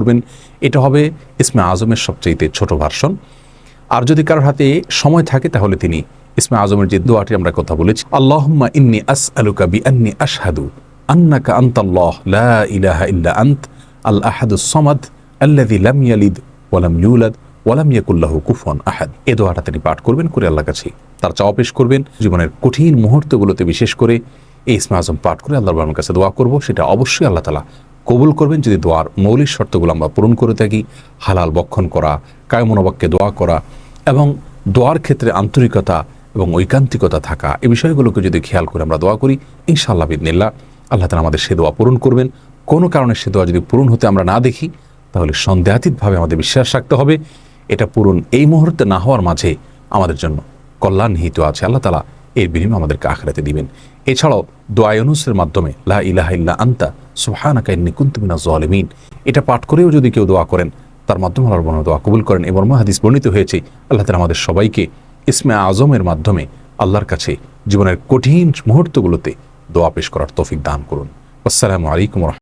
করবেন। এটা হবে ইসমে আজমের সবচাইতে ছোট ভার্সন। আর যদি কারোর হাতে সময় থাকে তাহলে তিনি ইসমে আজমের যে দোয়াটি আমরা কথা বলেছি, আল্লাহুম্মা ইন্নী আসআলুকা বিআন্নী আশহাদু আন্নাকা আনতাল্লাহ লা ইলাহা ইল্লা আনত আল আহাদুস সামাদ আল্লাযী লাম ইয়ালিদ ওয়া লাম ইউলাদ ওয়া লাম ইয়াকুল লাহু কুফুয়ান আহাদ। এই দোয়াটা তিনি পাঠ করবেন, করে আল্লাহর কাছে তার চাওয়া পেশ করবেন। জীবনের কঠিন মুহূর্তগুলোতে বিশেষ করে এই ইসমে আজম পাঠ করে আল্লাহর বাবার কাছে দোয়া করব, সেটা অবশ্যই আল্লাহ তাআলা কবুল করবেন যদি দোয়ার মৌলিক শর্তগুলো আমরা পূরণ করে থাকি। হালাল বক্ষণ করা, কায়মনোবাক্যে দোয়া করা এবং দোয়ার ক্ষেত্রে আন্তরিকতা এবং ঐকান্তিকতা থাকা, এই বিষয়গুলোকে যদি খেয়াল করে আমরা দোয়া করি, ইনশাআল্লাহ বিইذনিল্লাহ আল্লাহ তাআলা আমাদের সে দোয়া পূরণ করবেন। কোনো কারণে সে দোয়া যদি পূরণ হতে আমরা না দেখি, তাহলে সন্দেহাতীতভাবে আমাদের বিশ্বাস রাখতে হবে এটা পূরণ এই মুহূর্তে না হওয়ার মাঝে আমাদের জন্য কল্যাণ নিহিত আছে। আল্লাহ তাআলা এর বিনিময়ে আমাদেরকে আখিরাতে দিবেন। এছাড়াও দোয়া ইউনুসের মাধ্যমে লা ইলাহা ইল্লা আনতা সুবহানাকা ইন্নী কুনতু মিনাজ জালিমিন, এটা পাঠ করেও যদি কেউ দোয়া করেন, তার মাধ্যমে আল্লাহর বাবা দোয়া কবুল করেন। এবং হাদিস বর্ণিত হয়েছে আল্লাহ তাআলা আমাদের সবাইকে ইসমে আজমের মাধ্যমে আল্লাহর কাছে জীবনের কঠিন মুহূর্তগুলোতে দোয়া পেশ করার তৌফিক দান করুন। আসসালামু আলাইকুম।